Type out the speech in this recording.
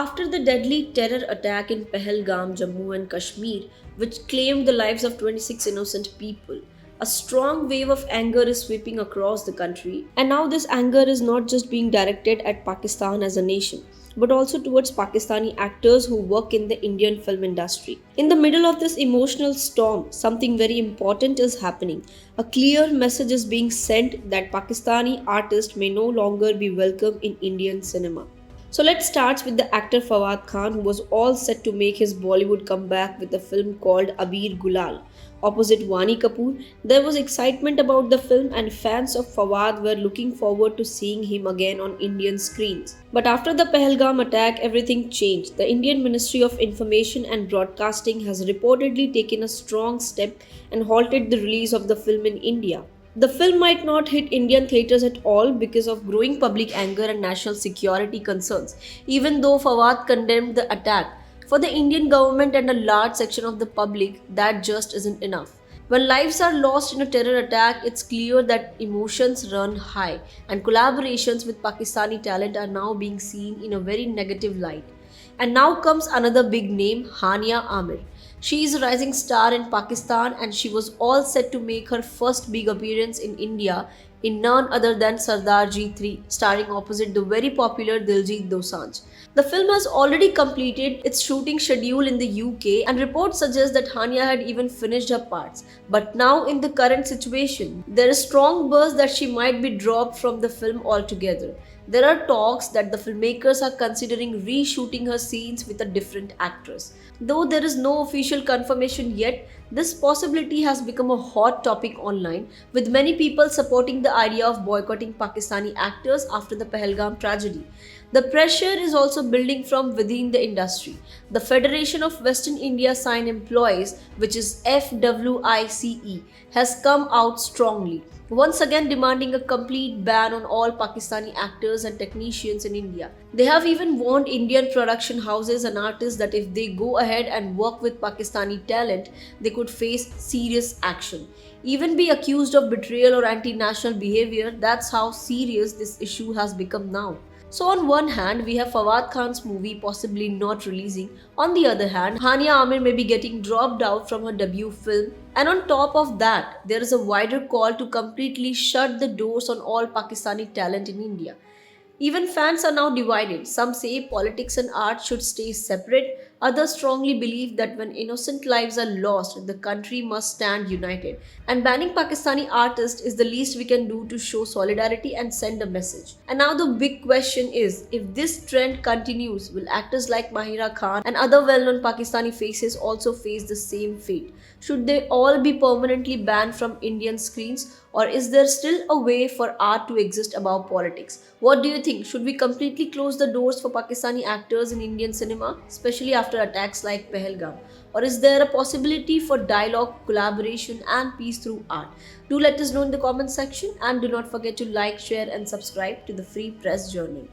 After the deadly terror attack in Pahalgam, Jammu and Kashmir, which claimed the lives of 26 innocent people, a strong wave of anger is sweeping across the country. And now, this anger is not just being directed at Pakistan as a nation, but also towards Pakistani actors who work in the Indian film industry. In the middle of this emotional storm, something very important is happening. A clear message is being sent that Pakistani artists may no longer be welcome in Indian cinema. So let's start with the actor Fawad Khan, who was all set to make his Bollywood comeback with a film called Abir Gulal. Opposite Wani Kapoor, there was excitement about the film, and fans of Fawad were looking forward to seeing him again on Indian screens. But after the Pahalgam attack, everything changed. The Indian Ministry of Information and Broadcasting has reportedly taken a strong step and halted the release of the film in India. The film might not hit Indian theatres at all because of growing public anger and national security concerns, even though Fawad condemned the attack. For the Indian government and a large section of the public, that just isn't enough. When lives are lost in a terror attack, it's clear that emotions run high, and collaborations with Pakistani talent are now being seen in a very negative light. And now comes another big name, Hania Amir. She is a rising star in Pakistan and she was all set to make her first big appearance in India in none other than Sardar G3, starring opposite the very popular Diljit Dosanjh. The film has already completed its shooting schedule in the UK, and reports suggest that Hania had even finished her parts. But now, in the current situation, there is strong buzz that she might be dropped from the film altogether. There are talks that the filmmakers are considering reshooting her scenes with a different actress. Though there is no official confirmation yet, this possibility has become a hot topic online, with many people supporting the idea of boycotting Pakistani actors after the Pahalgam tragedy. The pressure is also building from within the industry. The Federation of Western India Sign Employees, which is FWICE, has come out strongly, once again demanding a complete ban on all Pakistani actors and technicians in India. They have even warned Indian production houses and artists that if they go ahead and work with Pakistani talent, they could face serious action. Even be accused of betrayal or anti-national behavior. That's how serious this issue has become now. So on one hand, we have Fawad Khan's movie possibly not releasing. On the other hand, Hania Amir may be getting dropped out from her debut film. And on top of that, there is a wider call to completely shut the doors on all Pakistani talent in India. Even fans are now divided. Some say politics and art should stay separate. Others strongly believe that when innocent lives are lost, the country must stand united. And banning Pakistani artists is the least we can do to show solidarity and send a message. And now the big question is, if this trend continues, will actors like Mahira Khan and other well-known Pakistani faces also face the same fate? Should they all be permanently banned from Indian screens? Or is there still a way for art to exist above politics? What do you think? Should we completely close the doors for Pakistani actors in Indian cinema, especially after attacks like Pahalgam? Or is there a possibility for dialogue, collaboration, and peace through art? Do let us know in the comment section, and do not forget to like, share, and subscribe to the Free Press Journal.